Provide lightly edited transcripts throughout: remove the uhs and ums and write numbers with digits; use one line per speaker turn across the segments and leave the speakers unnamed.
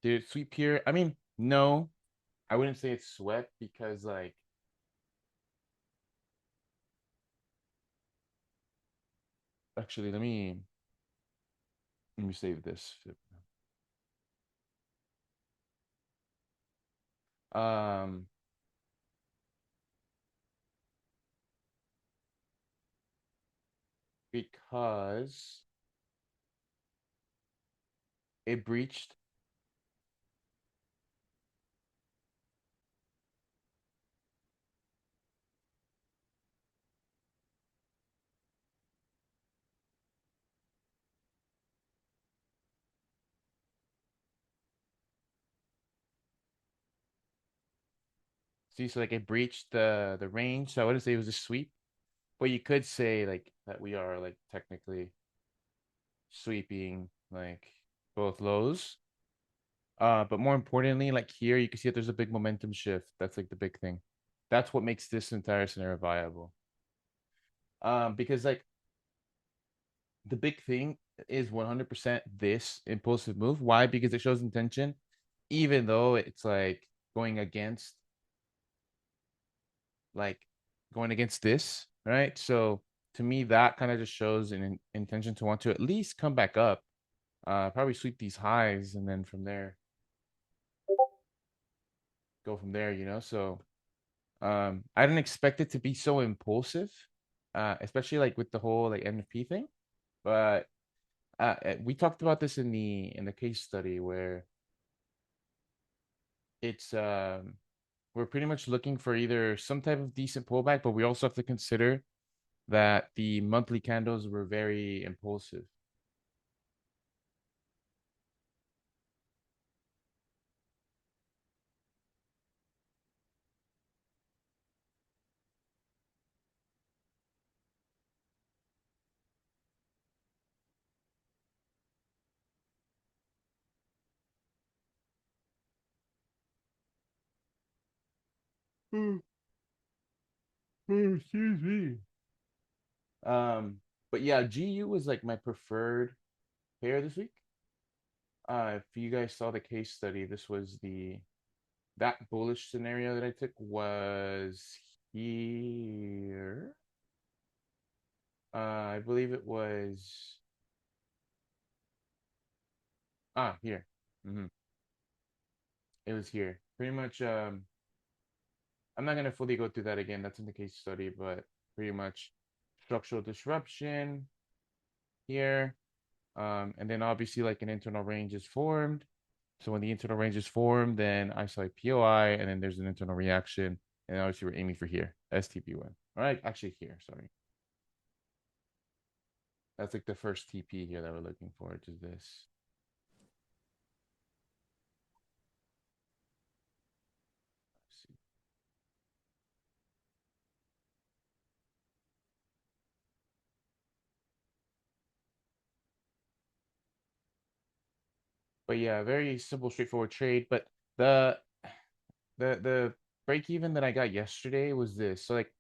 Did it sweep here? I mean, no, I wouldn't say it's swept because like actually let me save this. Um because it breached. See, so like it breached the range. So I wouldn't say it was a sweep, but you could say like that we are like technically sweeping like both lows. But more importantly, like here you can see that there's a big momentum shift. That's like the big thing. That's what makes this entire scenario viable. Because like the big thing is 100% this impulsive move. Why? Because it shows intention, even though it's going against like going against this, right? So to me, that kind of just shows an intention to want to at least come back up, probably sweep these highs, and then from there go from there. So I didn't expect it to be so impulsive, especially like with the whole like NFP thing. But we talked about this in the case study where it's we're pretty much looking for either some type of decent pullback, but we also have to consider that the monthly candles were very impulsive. Excuse me. But yeah, GU was like my preferred pair this week. If you guys saw the case study, this was that bullish scenario that I took was here. I believe it was here. hmm It was here. Pretty much. I'm not gonna fully go through that again. That's in the case study, but pretty much structural disruption here. And then obviously like an internal range is formed. So when the internal range is formed, then I saw a POI, and then there's an internal reaction. And obviously we're aiming for here, STP1. All right, actually here, sorry. That's like the first TP here that we're looking for, which is this. But yeah, very simple, straightforward trade. But the the break even that I got yesterday was this. So like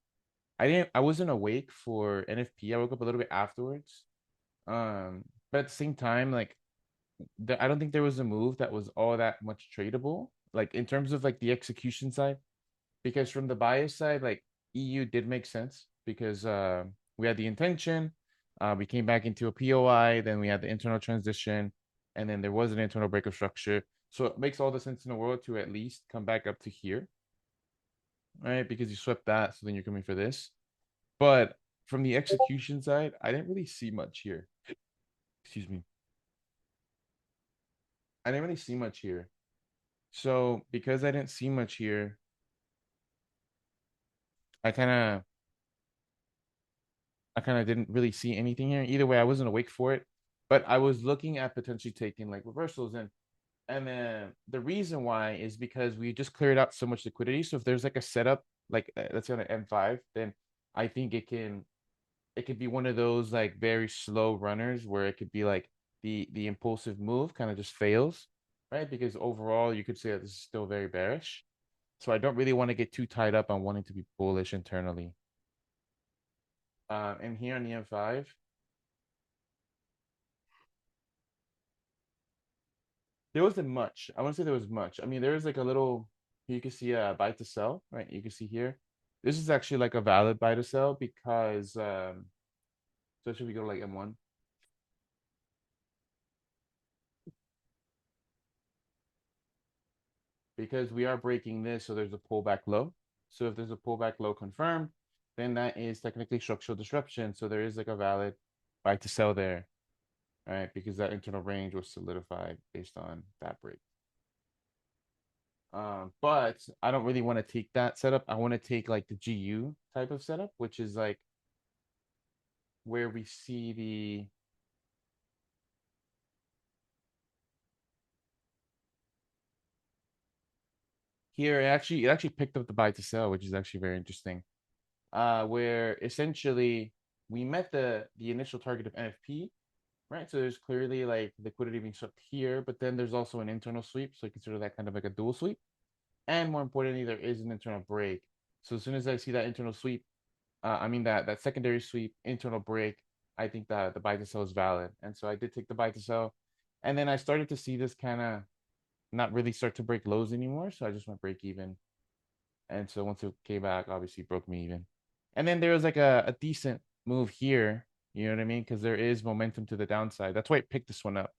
I wasn't awake for NFP. I woke up a little bit afterwards. But at the same time, like I don't think there was a move that was all that much tradable. Like in terms of like the execution side, because from the bias side, like EU did make sense because we had the intention, we came back into a POI, then we had the internal transition, and then there was an internal break of structure. So it makes all the sense in the world to at least come back up to here, right? Because you swept that, so then you're coming for this. But from the execution side, I didn't really see much here. Excuse me. I didn't really see much here. So because I didn't see much here, I kind of I kind of didn't really see anything here. Either way, I wasn't awake for it, but I was looking at potentially taking like reversals, and then the reason why is because we just cleared out so much liquidity. So if there's like a setup, like let's say on an M5, then I think it could be one of those like very slow runners where it could be like the impulsive move kind of just fails, right? Because overall you could say that this is still very bearish. So I don't really want to get too tied up on wanting to be bullish internally. And here on the M5, There wasn't much. I want to say there was much. I mean, there was like a little, you can see a buy to sell, right? You can see here. This is actually like a valid buy to sell because, especially if we go to like M1, because we are breaking this, so there's a pullback low. So if there's a pullback low confirmed, then that is technically structural disruption. So there is like a valid buy to sell there, right? Because that internal range was solidified based on that break. But I don't really want to take that setup. I want to take like the GU type of setup, which is like where we see the here it actually picked up the buy to sell, which is actually very interesting. Where essentially we met the initial target of NFP, right? So there's clearly like liquidity being swept here, but then there's also an internal sweep. So consider that kind of like a dual sweep. And more importantly, there is an internal break. So as soon as I see that internal sweep, I mean that secondary sweep, internal break, I think that the buy to sell is valid. And so I did take the buy to sell. And then I started to see this kind of not really start to break lows anymore. So I just went break even. And so once it came back, obviously broke me even. And then there was like a decent move here. You know what I mean? Because there is momentum to the downside. That's why I picked this one up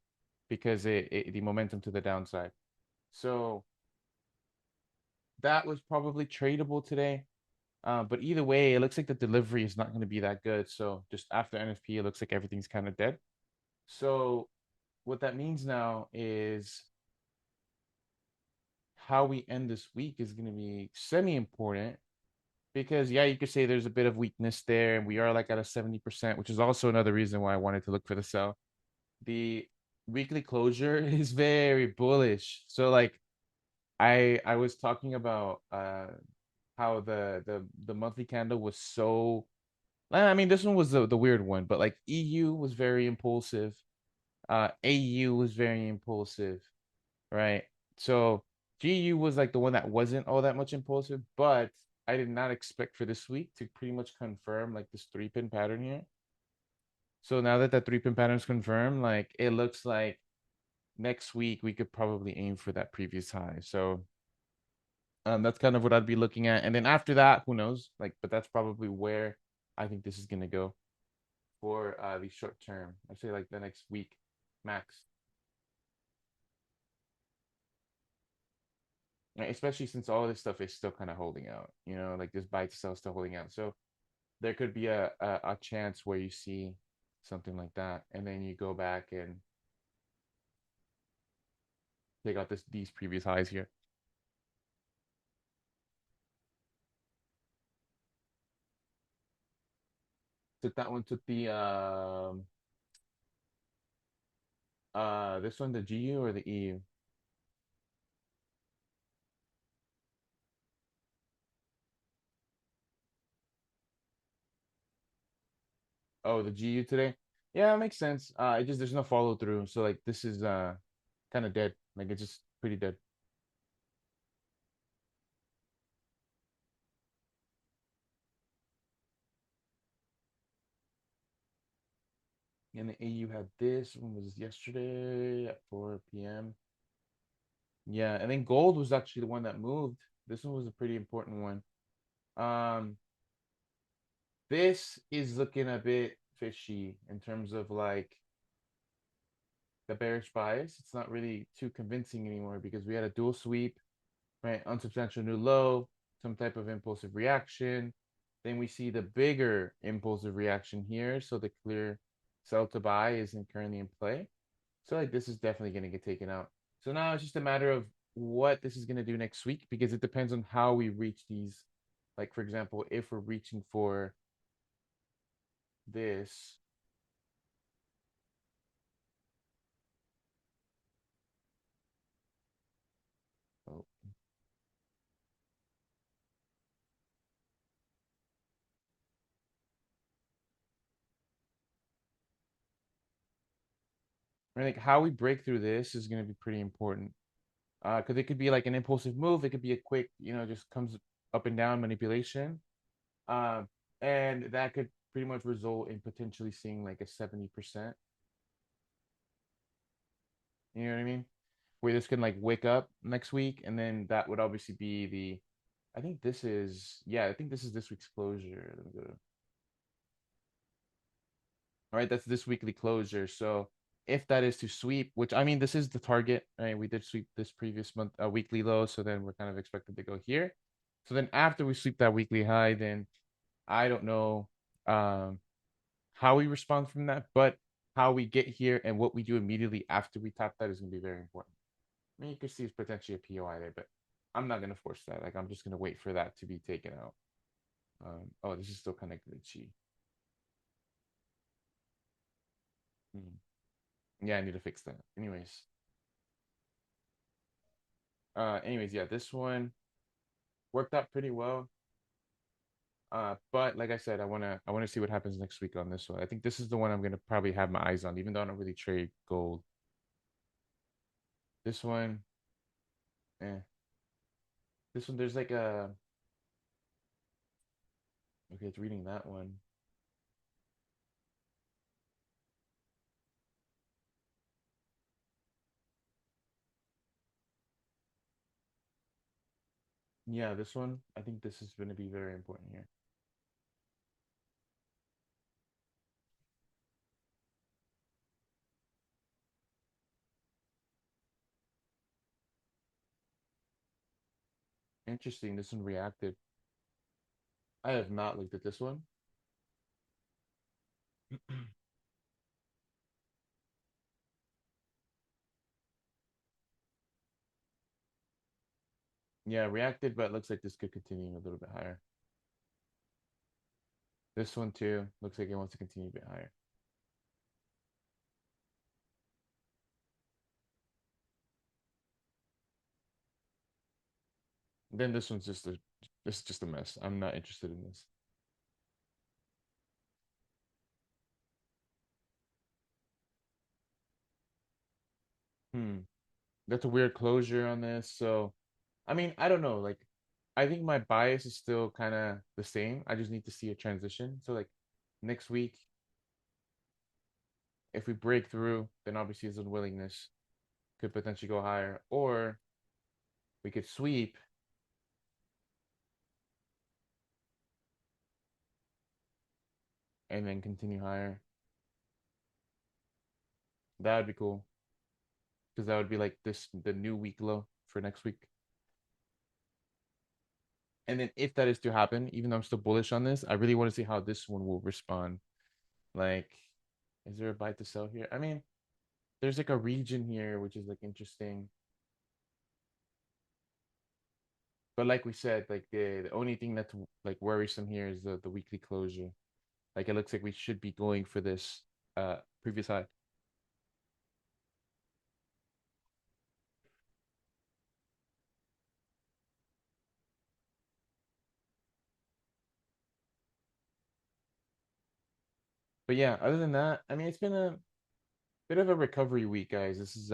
because the momentum to the downside. So that was probably tradable today. But either way, it looks like the delivery is not going to be that good. So just after NFP, it looks like everything's kind of dead. So what that means now is how we end this week is going to be semi-important because yeah, you could say there's a bit of weakness there, and we are like at a 70%, which is also another reason why I wanted to look for the sell. The weekly closure is very bullish. So like I was talking about how the monthly candle was so I mean this one was the weird one, but like EU was very impulsive. AU was very impulsive, right? So GU was like the one that wasn't all that much impulsive, but I did not expect for this week to pretty much confirm like this 3-pin pattern here. So now that that 3-pin pattern is confirmed, like it looks like next week we could probably aim for that previous high. So that's kind of what I'd be looking at. And then after that, who knows? Like, but that's probably where I think this is gonna go for the short term. I say like the next week max. Right? Especially since all this stuff is still kind of holding out, like this buy to sell still holding out. So there could be a chance where you see something like that, and then you go back and take out these previous highs here. Took that one, took the this one, the GU or the EU? Oh, the GU today. Yeah, it makes sense. It just there's no follow through. So like this is kind of dead. Like it's just pretty dead. And the AU had this one was yesterday at 4 p.m. Yeah, and then gold was actually the one that moved. This one was a pretty important one. Um, this is looking a bit fishy in terms of like the bearish bias. It's not really too convincing anymore because we had a dual sweep, right? Unsubstantial new low, some type of impulsive reaction. Then we see the bigger impulsive reaction here. So the clear sell to buy isn't currently in play. So like this is definitely going to get taken out. So now it's just a matter of what this is going to do next week because it depends on how we reach these. Like for example, if we're reaching for this, oh, right, like how we break through this is going to be pretty important. Because it could be like an impulsive move, it could be a quick, just comes up and down manipulation, um, and that could pretty much result in potentially seeing like a 70%. You know what I mean? where this can like wake up next week, and then that would obviously be the. I think this is I think this is this week's closure. Let me go to, all right, that's this weekly closure. So if that is to sweep, which I mean, this is the target, right? We did sweep this previous month a weekly low, so then we're kind of expected to go here. So then after we sweep that weekly high, then I don't know how we respond from that, but how we get here and what we do immediately after we tap that is going to be very important. I mean, you could see it's potentially a POI there, but I'm not going to force that. Like, I'm just going to wait for that to be taken out. Oh, this is still kind of glitchy. Yeah, I need to fix that. Anyways, yeah, this one worked out pretty well. But like I said, I wanna see what happens next week on this one. I think this is the one I'm gonna probably have my eyes on, even though I don't really trade gold. This one, eh. This one, there's like a okay, it's reading that one. Yeah, this one, I think this is gonna be very important here. Interesting. This one reacted. I have not looked at this one. Yeah, reacted, but it looks like this could continue a little bit higher. This one too looks like it wants to continue a bit higher. Then this one's just a mess. I'm not interested in this. Hmm. That's a weird closure on this. So, I mean, I don't know. Like, I think my bias is still kind of the same. I just need to see a transition. So, like, next week, if we break through, then obviously his unwillingness could potentially go higher, or we could sweep and then continue higher. That would be cool because that would be like the new week low for next week. And then if that is to happen, even though I'm still bullish on this, I really want to see how this one will respond. Like, is there a buy to sell here? I mean, there's like a region here which is like interesting. But like we said, like the only thing that's like worrisome here is the weekly closure. Like it looks like we should be going for this previous high. But yeah, other than that, I mean it's been a bit of a recovery week, guys. This is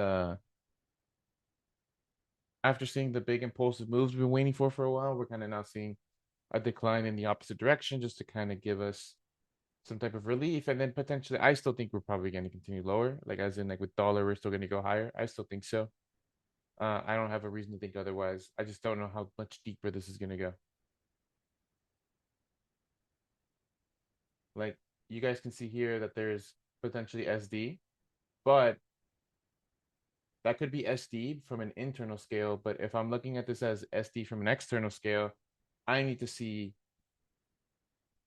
after seeing the big impulsive moves we've been waiting for a while, we're kind of now seeing a decline in the opposite direction just to kind of give us some type of relief. And then potentially I still think we're probably going to continue lower. Like as in like with dollar, we're still going to go higher. I still think so. I don't have a reason to think otherwise. I just don't know how much deeper this is going to go. Like you guys can see here that there's potentially SD, but that could be SD from an internal scale. But if I'm looking at this as SD from an external scale, I need to see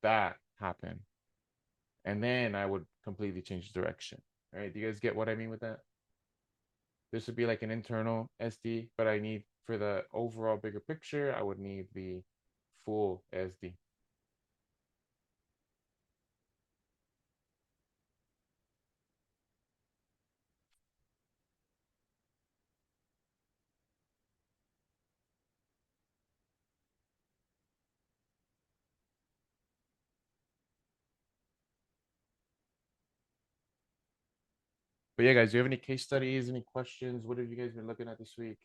that happen. And then I would completely change direction. All right. Do you guys get what I mean with that? This would be like an internal SD, but I need for the overall bigger picture, I would need the full SD. But yeah, guys, do you have any case studies, any questions? What have you guys been looking at this week?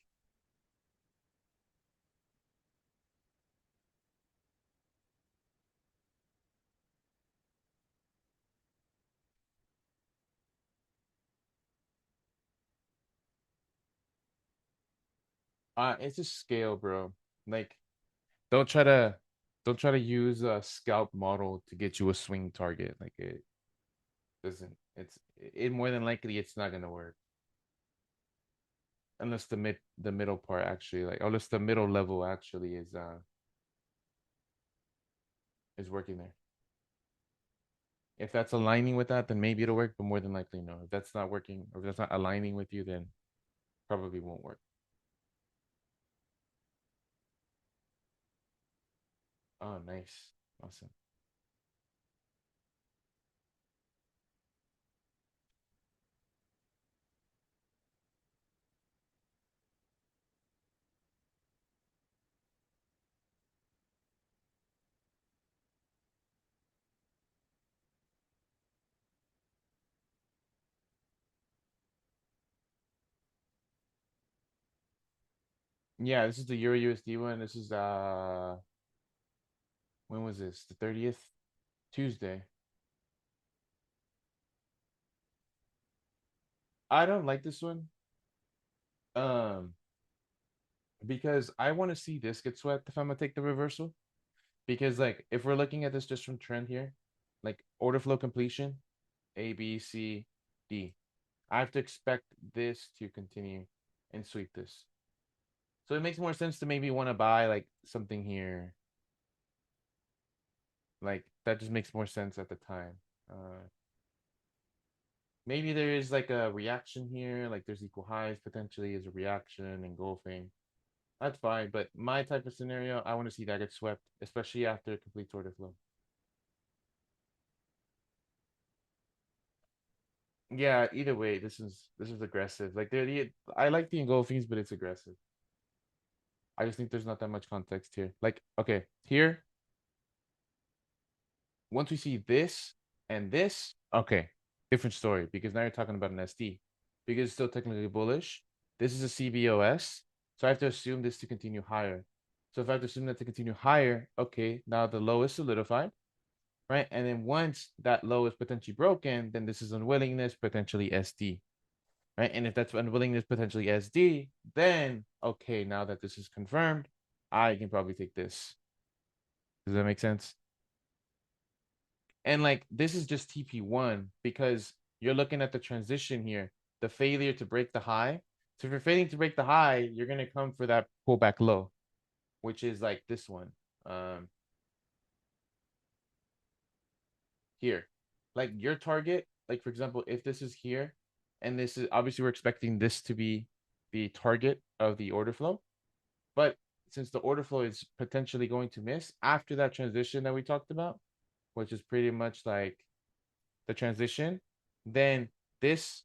It's a scale, bro. Like, don't try to don't try to use a scalp model to get you a swing target. Like it doesn't. It more than likely it's not gonna work unless the middle part actually unless the middle level actually is working there. If that's aligning with that, then maybe it'll work, but more than likely no. If that's not working or if that's not aligning with you, then probably won't work. Oh, nice. Awesome. Yeah, this is the Euro USD one. This is when was this? The 30th? Tuesday. I don't like this one. Um, because I want to see this get swept if I'm gonna take the reversal. Because like if we're looking at this just from trend here, like order flow completion, A, B, C, D. I have to expect this to continue and sweep this. So it makes more sense to maybe want to buy like something here. Like that just makes more sense at the time. Maybe there is like a reaction here, like there's equal highs potentially as a reaction engulfing. That's fine, but my type of scenario, I want to see that get swept, especially after it completes order flow. Yeah, either way, this is aggressive. Like I like the engulfings, but it's aggressive. I just think there's not that much context here. Like, okay, here, once we see this and this, okay, different story because now you're talking about an SD because it's still technically bullish. This is a CBOS, so I have to assume this to continue higher. So if I have to assume that to continue higher, okay, now the low is solidified, right? And then once that low is potentially broken, then this is unwillingness, potentially SD, right? And if that's unwillingness, potentially SD, then okay, now that this is confirmed, I can probably take this. Does that make sense? And like this is just TP1 because you're looking at the transition here, the failure to break the high. So if you're failing to break the high, you're gonna come for that pullback low, which is like this one. Um Here. Like your target, like for example, if this is here, and this is obviously we're expecting this to be the target of the order flow. But since the order flow is potentially going to miss after that transition that we talked about, which is pretty much like the transition, then this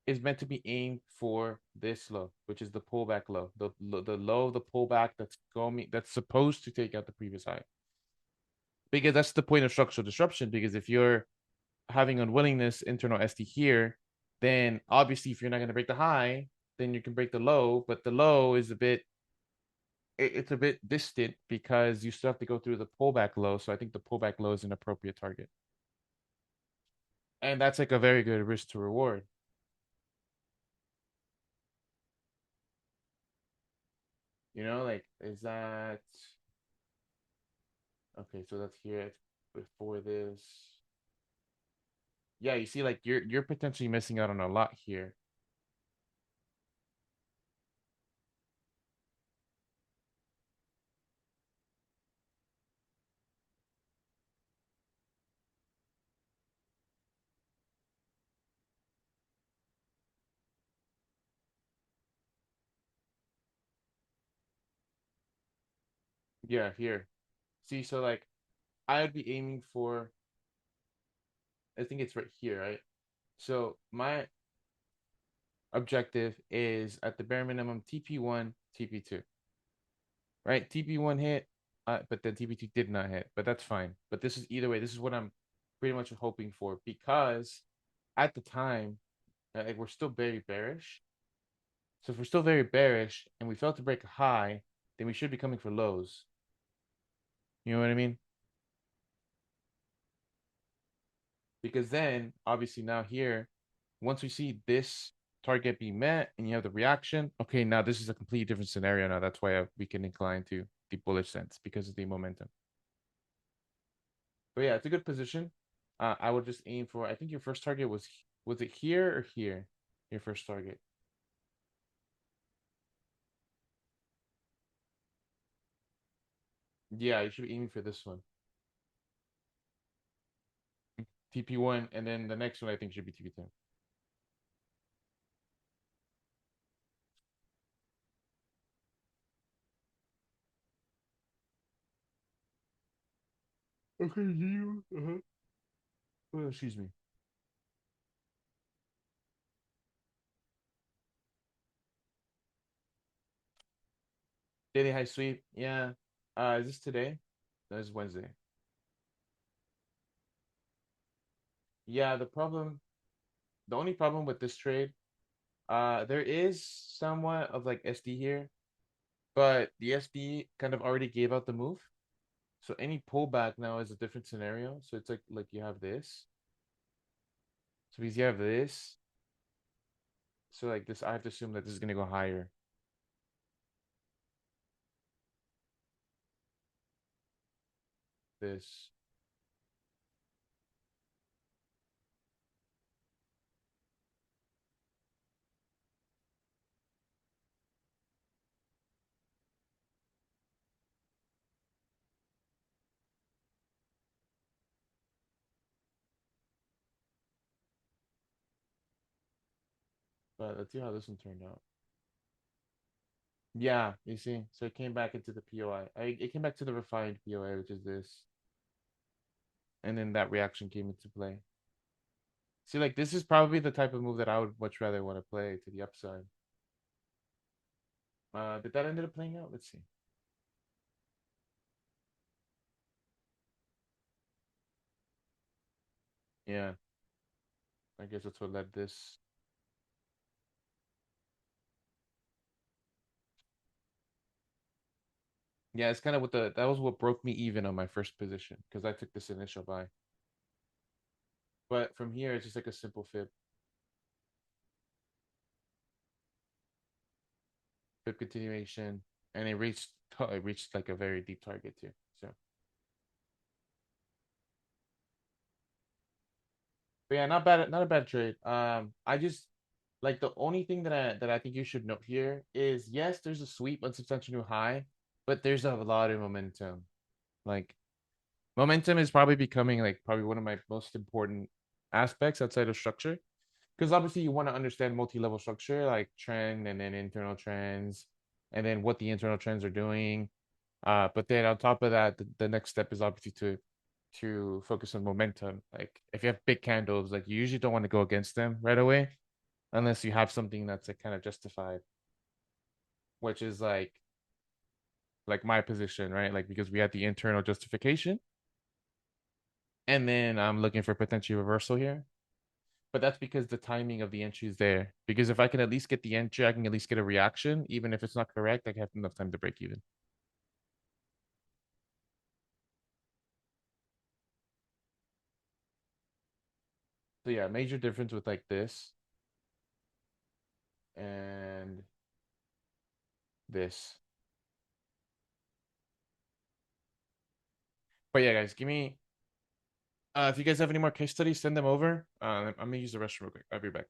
is meant to be aimed for this low, which is the pullback low, the low of the pullback that's supposed to take out the previous high. Because that's the point of structural disruption. Because if you're having unwillingness internal SD here, then obviously if you're not going to break the high, then you can break the low, but the low is it's a bit distant because you still have to go through the pullback low. So I think the pullback low is an appropriate target. And that's like a very good risk to reward. Like is that okay? So that's here before this. Yeah, you see, like you're potentially missing out on a lot here. Yeah, here. See, so like I would be aiming for, I think it's right here, right? So my objective is at the bare minimum TP1, TP2, right? TP1 hit, but then TP2 did not hit, but that's fine. But this is either way, this is what I'm pretty much hoping for because at the time, like we're still very bearish. So if we're still very bearish and we fail to break a high, then we should be coming for lows. You know what I mean? Because then, obviously, now here, once we see this target being met and you have the reaction. Okay, now this is a completely different scenario now. That's why we can incline to the bullish sense because of the momentum. But yeah, it's a good position. I would just aim for, I think your first target was it here or here? Your first target. Yeah, you should be aiming for this one. TP1, and then the next one I think should be TP10. Okay, you. Oh, excuse me. Daily high sweep. Yeah. Is this today? No, it's Wednesday. Yeah, the only problem with this trade, there is somewhat of like SD here, but the SD kind of already gave out the move. So any pullback now is a different scenario. So it's like you have this. So because you have this, so like this, I have to assume that this is gonna go higher. This. But let's see how this one turned out. Yeah, you see. So it came back into the POI. It came back to the refined POI, which is this. And then that reaction came into play. See, like this is probably the type of move that I would much rather want to play to the upside. Did that end up playing out? Let's see. Yeah, I guess that's what led this. Yeah, it's kind of what that was what broke me even on my first position because I took this initial buy. But from here, it's just like a simple fib continuation, and it reached like a very deep target too. So, but yeah, not a bad trade. I just like the only thing that I think you should note here is yes, there's a sweep on substantial new high, but there's a lot of momentum. Like momentum is probably becoming like probably one of my most important aspects outside of structure. Because obviously you want to understand multi-level structure, like trend and then internal trends, and then what the internal trends are doing. But then on top of that, the next step is obviously to focus on momentum. Like if you have big candles, like you usually don't want to go against them right away, unless you have something that's like kind of justified, which is like my position, right? Like because we had the internal justification, and then I'm looking for potential reversal here. But that's because the timing of the entry is there. Because if I can at least get the entry, I can at least get a reaction, even if it's not correct. I have enough time to break even. So yeah, major difference with like this and this. But yeah, guys, give me. If you guys have any more case studies, send them over. I'm gonna use the restroom real quick. I'll be back.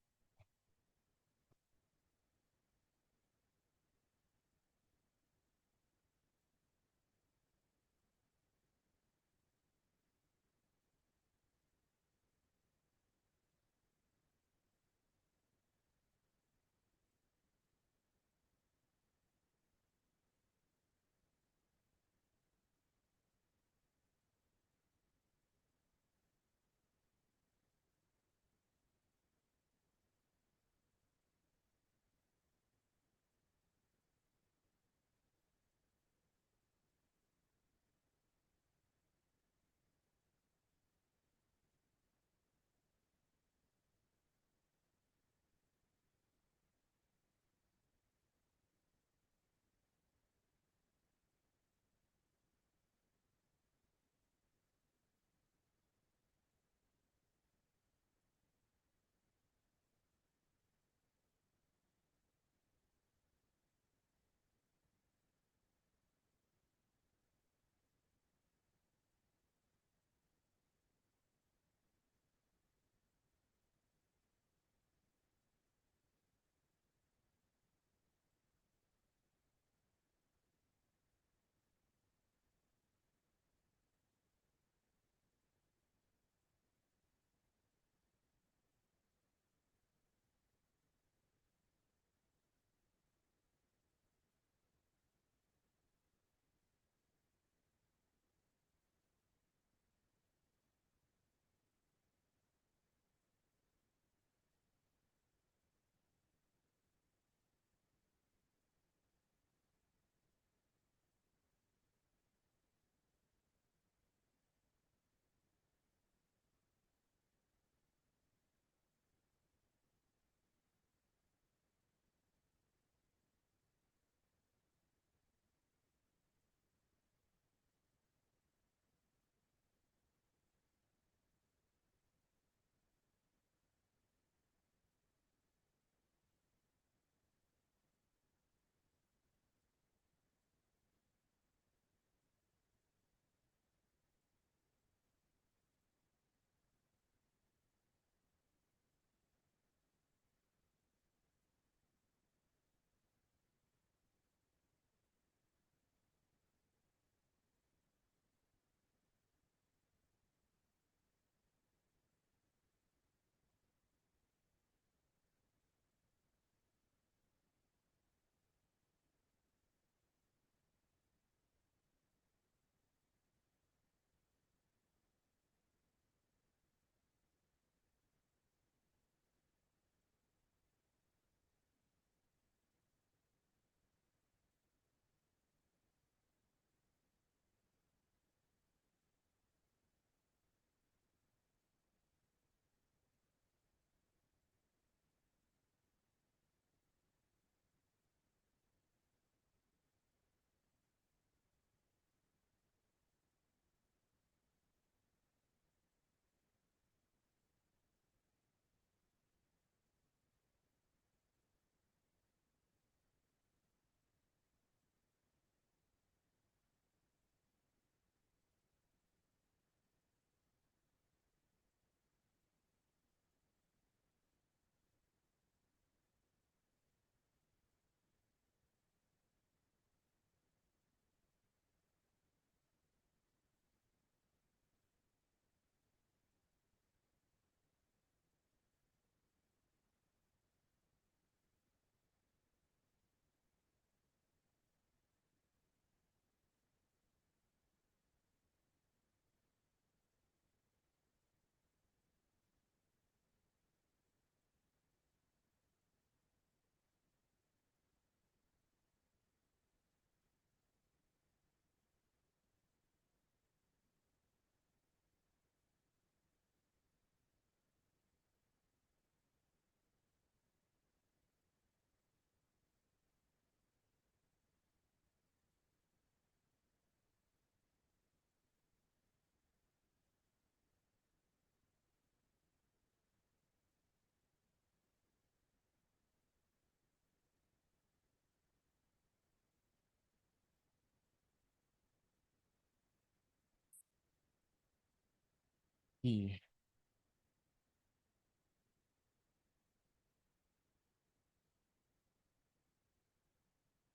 Yeah.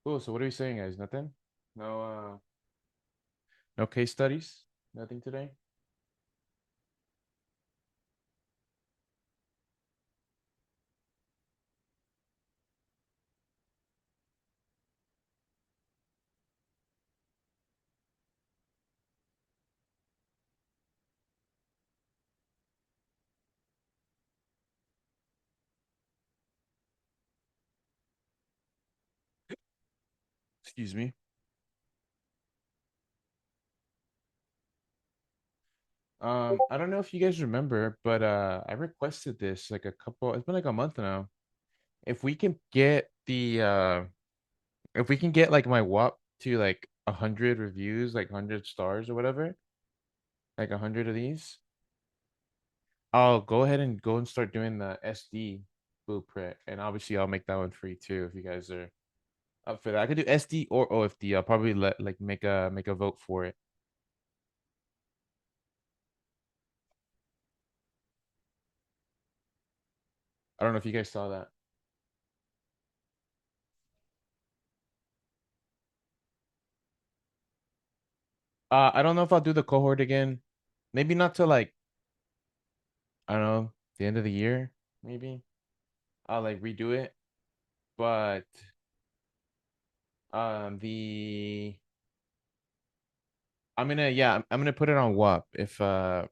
Cool. So what are we saying, guys? Nothing? No no case studies? Nothing today? Excuse me. I don't know if you guys remember, but I requested this like it's been like a month now. If we can get the if we can get like my WHOP to like 100 reviews, like 100 stars or whatever, like 100 of these, I'll go ahead and go and start doing the SD blueprint. And obviously I'll make that one free too if you guys are up for that. I could do SD or OFD. I'll probably let like make a vote for it. I don't know if you guys saw that. I don't know if I'll do the cohort again. Maybe not till like I don't know, the end of the year, maybe. I'll like redo it. But the I'm gonna yeah, I'm gonna put it on WAP. If I'll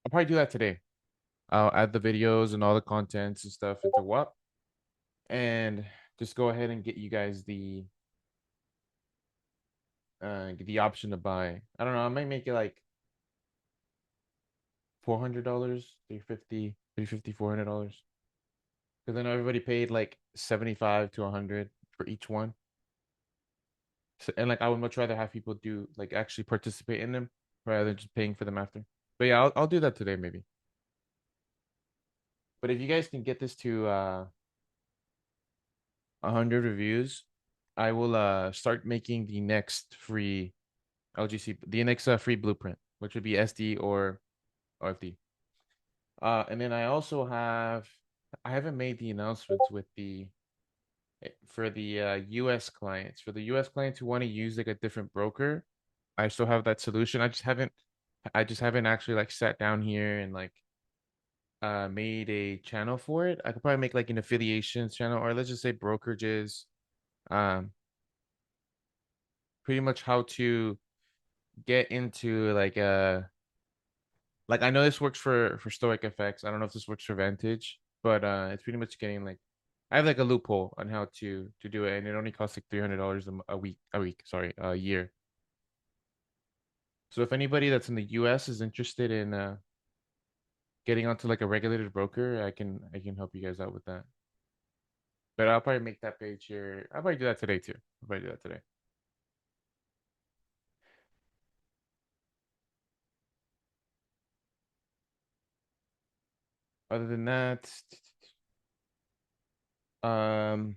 probably do that today. I'll add the videos and all the contents and stuff into WAP and just go ahead and get you guys the option to buy. I don't know, I might make it like $400, 350, 350, $400. Because I know everybody paid like 75 to 100 for each one. So, and like I would much rather have people do like actually participate in them rather than just paying for them after. But yeah, I'll do that today maybe. But if you guys can get this to 100 reviews, I will start making the next free LGC, the next free blueprint, which would be SD or OFD. And then I haven't made the announcements with the for the US clients. For the US clients who want to use like a different broker, I still have that solution. I just haven't actually like sat down here and like made a channel for it. I could probably make like an affiliations channel or let's just say brokerages. Um Pretty much how to get into like I know this works for Stoic FX. I don't know if this works for Vantage, but it's pretty much getting like I have like a loophole on how to do it, and it only costs like $300 a week, sorry, a year. So if anybody that's in the US is interested in getting onto like a regulated broker, I can help you guys out with that. But I'll probably make that page here. I'll probably do that today too. I'll probably do that today. Other than that, um,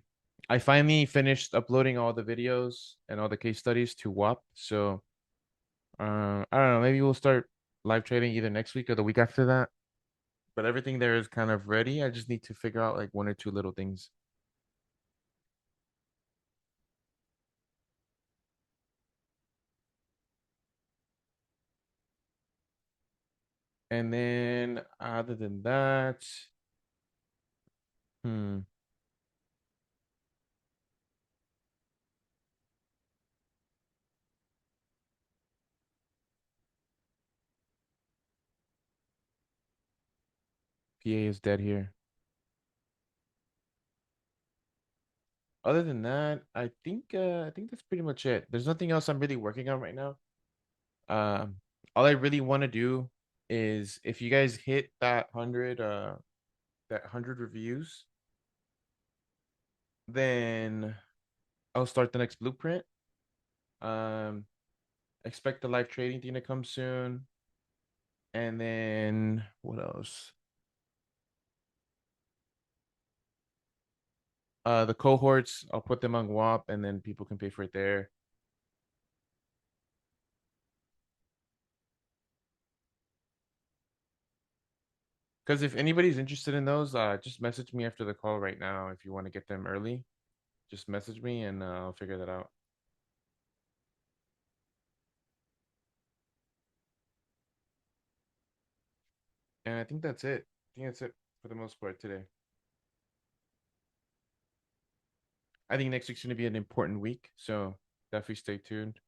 I finally finished uploading all the videos and all the case studies to WAP. So I don't know, maybe we'll start live trading either next week or the week after that. But everything there is kind of ready. I just need to figure out like one or two little things. And then other than that, hmm, PA is dead here. Other than that, I think that's pretty much it. There's nothing else I'm really working on right now. Um, all I really want to do is if you guys hit that 100 reviews, then I'll start the next blueprint. Um, expect the live trading thing to come soon. And then what else? The cohorts, I'll put them on WAP and then people can pay for it there. Because if anybody's interested in those, just message me after the call right now if you want to get them early. Just message me and I'll figure that out. And I think that's it. I think that's it for the most part today. I think next week's going to be an important week, so definitely stay tuned.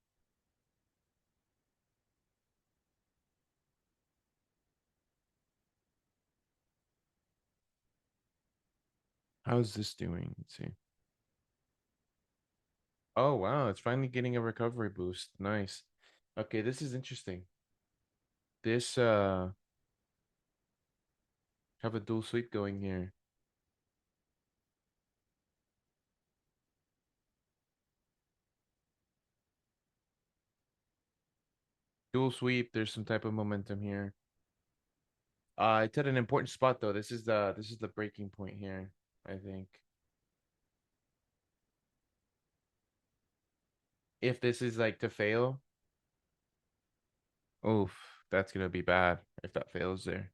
How's this doing? Let's see. Oh, wow. It's finally getting a recovery boost. Nice. Okay, this is interesting. This have a dual sweep going here. Dual sweep, there's some type of momentum here. It's at an important spot though. This is the breaking point here, I think. If this is like to fail, oof, that's gonna be bad if that fails there.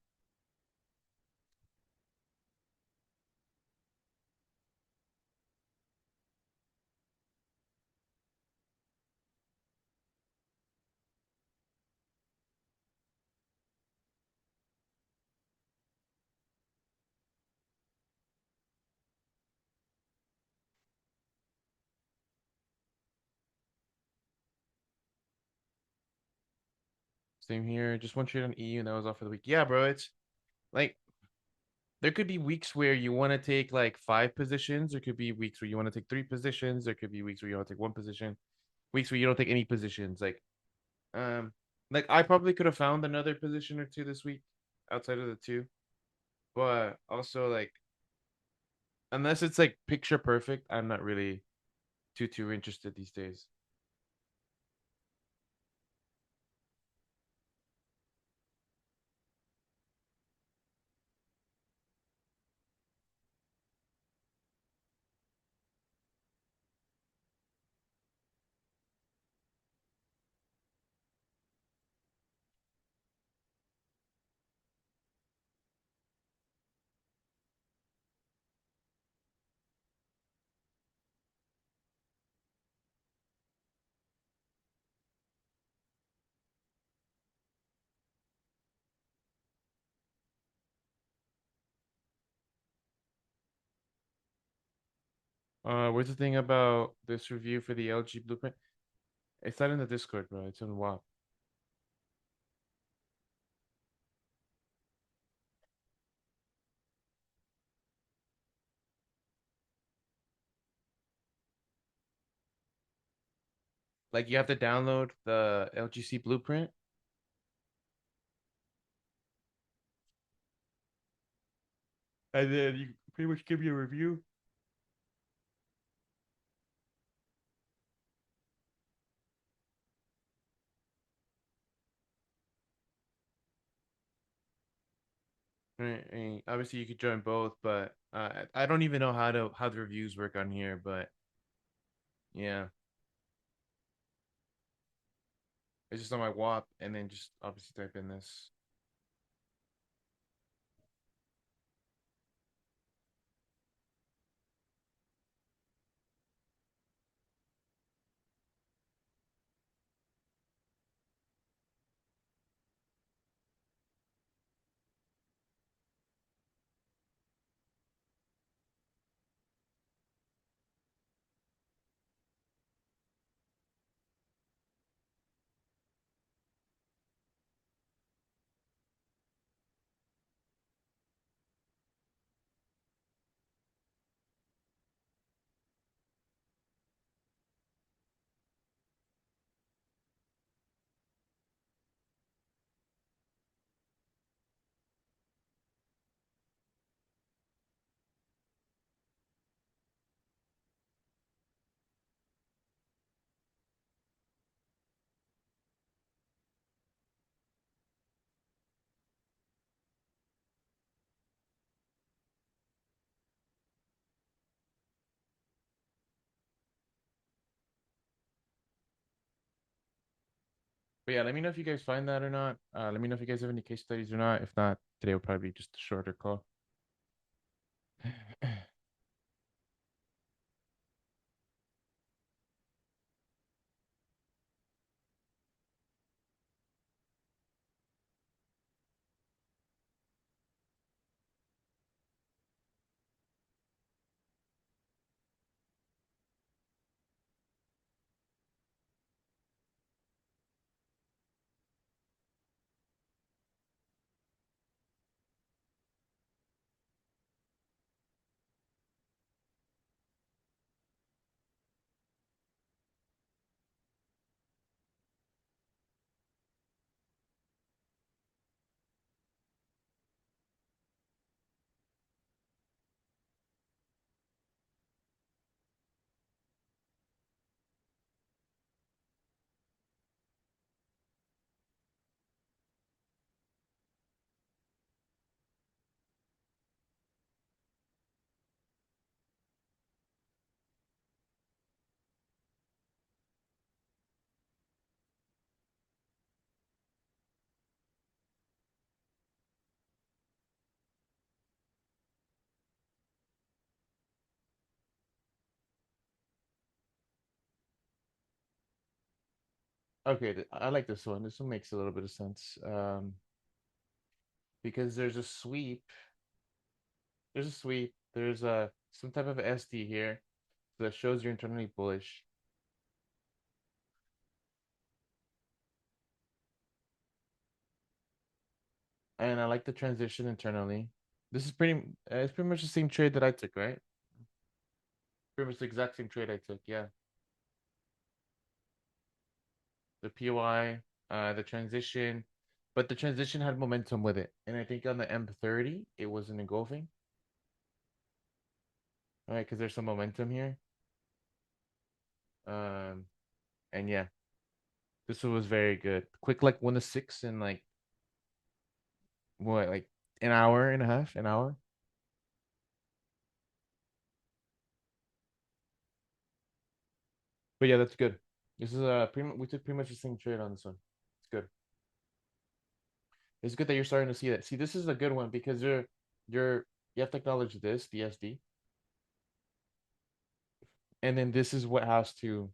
Same here. Just one trade on EU and that was all for the week. Yeah, bro. It's like there could be weeks where you want to take like 5 positions. There could be weeks where you want to take 3 positions. There could be weeks where you want to take 1 position. Weeks where you don't take any positions. Um, like I probably could have found another position or two this week outside of the two, but also like unless it's like picture perfect, I'm not really too interested these days. Where's the thing about this review for the LG blueprint? It's not in the Discord, bro. It's in WHOP. Like you have to download the LGC blueprint, and then you pretty much give you a review. Right, and obviously, you could join both, but I don't even know how the reviews work on here. But yeah, it's just on my WAP, and then just obviously type in this. But yeah, let me know if you guys find that or not. Let me know if you guys have any case studies or not. If not, today will probably be just a shorter call. Okay, I like this one. This one makes a little bit of sense. Because there's a sweep. There's a sweep. There's some type of SD here that shows you're internally bullish. And I like the transition internally. This is it's pretty much the same trade that I took, right? Pretty much the exact same trade I took, yeah. The POI, the transition, but the transition had momentum with it. And I think on the M30, it wasn't engulfing. All right, because there's some momentum here. Um, and yeah, this one was very good. Quick, like 1 to 6 in like what, like an hour and a half, an hour. But yeah, that's good. This is we took pretty much the same trade on this one. It's good. It's good that you're starting to see that. See, this is a good one because you're you have to acknowledge this, the SD, and then this is what has to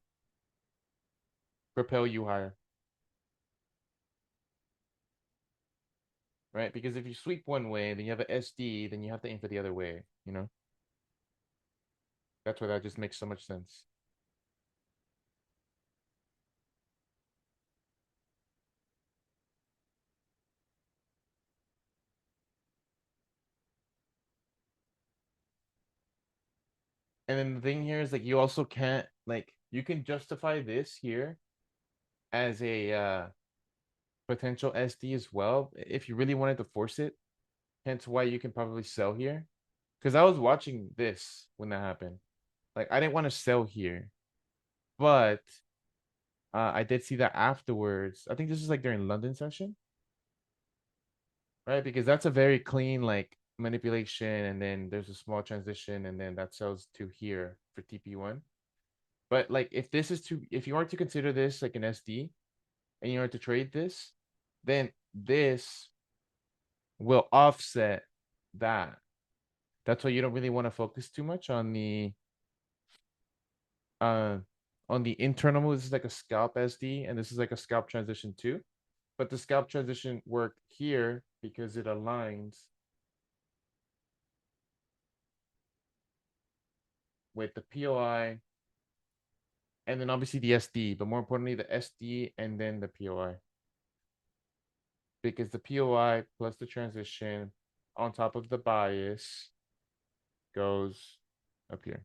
propel you higher, right? Because if you sweep one way, then you have an SD, then you have to aim for the other way, you know? That's why that just makes so much sense. And then the thing here is like you also can't like you can justify this here as a potential SD as well if you really wanted to force it. Hence why you can probably sell here. Because I was watching this when that happened. Like I didn't want to sell here, but I did see that afterwards. I think this is like during London session, right? Because that's a very clean like manipulation, and then there's a small transition, and then that sells to here for TP1. But like if you are to consider this like an SD and you are to trade this, then this will offset that. That's why you don't really want to focus too much uh on the internal move. This is like a scalp SD, and this is like a scalp transition too. But the scalp transition worked here because it aligns with the POI and then obviously the SD, but more importantly the SD and then the POI. Because the POI plus the transition on top of the bias goes up here.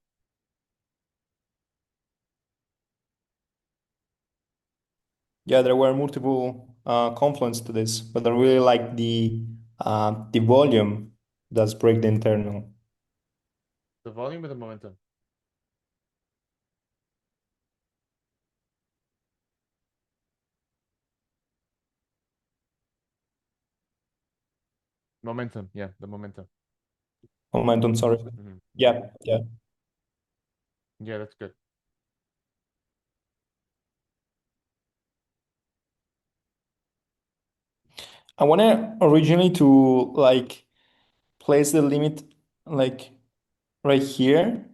Yeah, there were multiple confluence to this, but I really like the volume does break the internal.
The volume of the momentum. Momentum, yeah, the momentum.
Momentum, sorry.
Mhm.
Yeah, yeah.
Yeah, that's good.
I wanted originally to like place the limit like right here,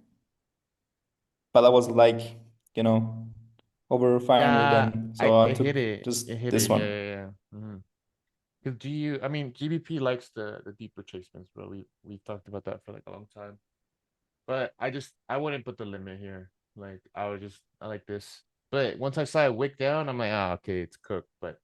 but I was like, you know, over 500
Yeah,
then.
I
So I
it hit
took
it.
just
It hit
this
it. Yeah,
one.
yeah, yeah. Because I mean, GBP likes the deep retracements, bro. We talked about that for like a long time. But I wouldn't put the limit here. Like I like this. But once I saw it wick down, I'm like, ah, okay, it's cooked. But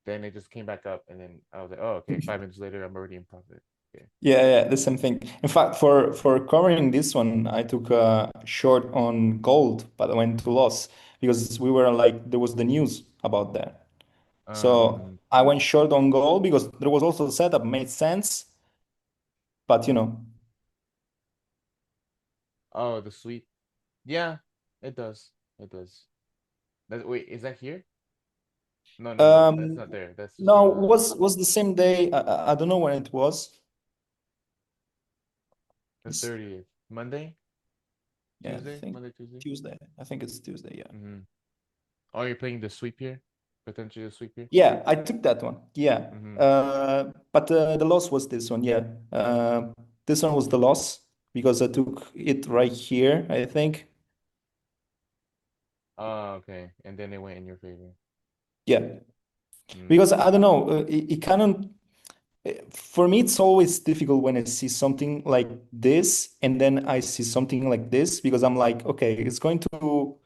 then it just came back up, and then I was like, oh, okay. 5 minutes later, I'm already in profit. Okay.
Yeah, yeah, the same thing. In fact, for covering this one, I took a short on gold, but I went to loss because we were like there was the news about that. So
Um.
I went short on gold because there was also a setup made sense, but
Oh, the sweep. Yeah, it does. It does. Wait, is that here? No, no, no. That's
um,
not there. That's just
no, was the same day. I don't know when it was.
the
It's,
30th. Monday,
yeah,
Tuesday, Monday, Tuesday.
Tuesday. I think it's Tuesday. Yeah.
Mm-hmm. Oh, you're playing the sweep here? Potentially the sweep here?
Yeah, I took that one. Yeah.
Mm-hmm.
But the loss was this one. Yeah. This one was the loss because I took it right here, I think.
Oh, okay. And then it went in your favor.
Yeah.
Mm.
Because I don't know, it kind of, for me, it's always difficult when I see something like this and then I see something like this because I'm like, okay, it's going to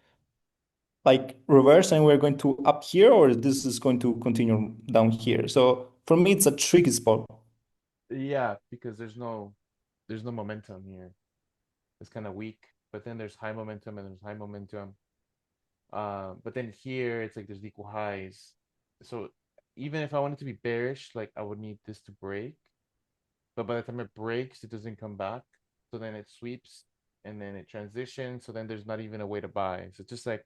like reverse and we're going to up here or this is going to continue down here. So for me, it's a tricky spot.
Yeah, because there's no momentum here. It's kind of weak, but then there's high momentum and there's high momentum. But then here it's like there's equal highs. So even if I wanted to be bearish, like I would need this to break. But by the time it breaks, it doesn't come back. So then it sweeps and then it transitions. So then there's not even a way to buy. So it's just like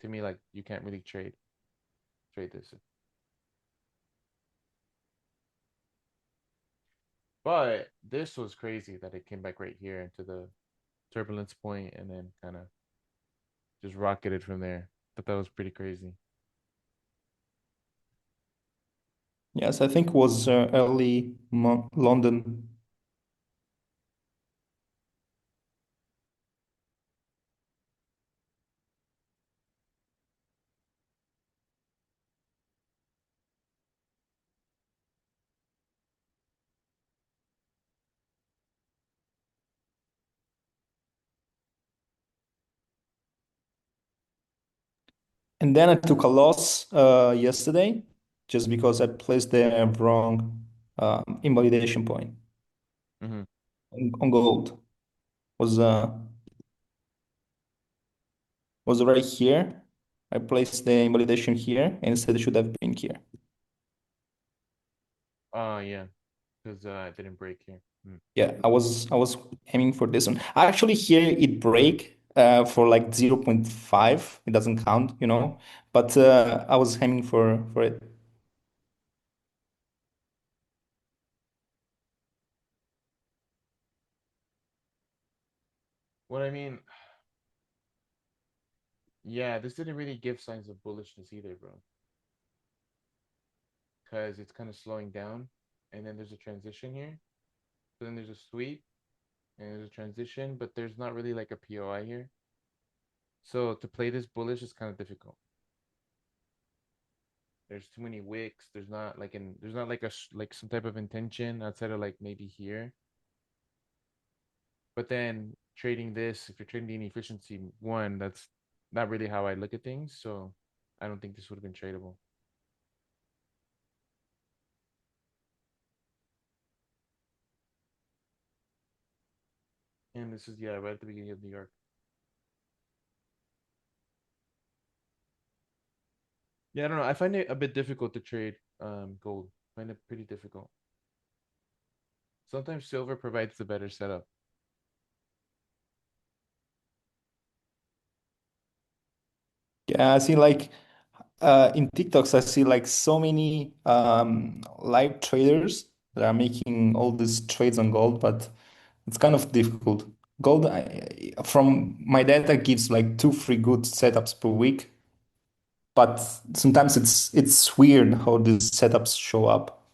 to me, like you can't really trade this. But this was crazy that it came back right here into the turbulence point and then kind of just rocketed from there. But that was pretty crazy.
Yes, I think it was early London. And then I took a loss yesterday just because I placed the wrong invalidation point
Mm-hmm.
on gold. Was uh was right here. I placed the invalidation here and instead it should have been here.
Oh yeah, because it didn't break here. Mm.
Yeah, I was aiming for this one. Actually, here it break for like 0.5. It doesn't count. But I was aiming for it.
What I mean, yeah, this didn't really give signs of bullishness either, bro. Because it's kind of slowing down, and then there's a transition here. So then there's a sweep, and there's a transition, but there's not really like a POI here. So to play this bullish is kind of difficult. There's too many wicks. There's not like like some type of intention outside of like maybe here. But then trading this, if you're trading the inefficiency one, that's not really how I look at things. So I don't think this would have been tradable. And this is, yeah, right at the beginning of New York. Yeah, I don't know. I find it a bit difficult to trade gold. I find it pretty difficult. Sometimes silver provides the better setup.
Yeah, I see like in TikToks, I see like so many live traders that are making all these trades on gold, but it's kind of difficult. Gold, from my data, gives like two, three good setups per week, but sometimes it's weird how these setups show up.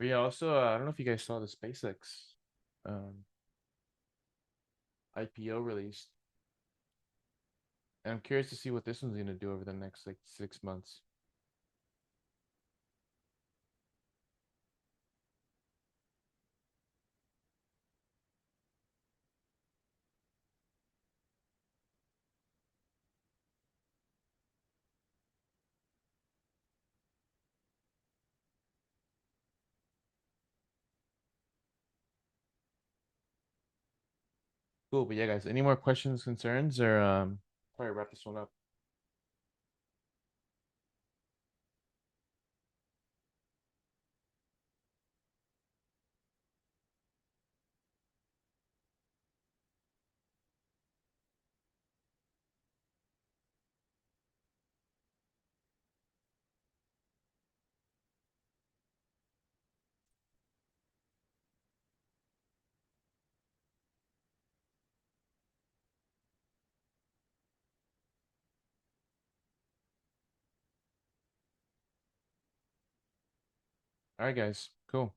But yeah, also, I don't know if you guys saw the SpaceX um, IPO released. And I'm curious to see what this one's gonna do over the next like 6 months. Cool, but yeah, guys, any more questions, concerns, or probably wrap this one up. All right, guys, cool.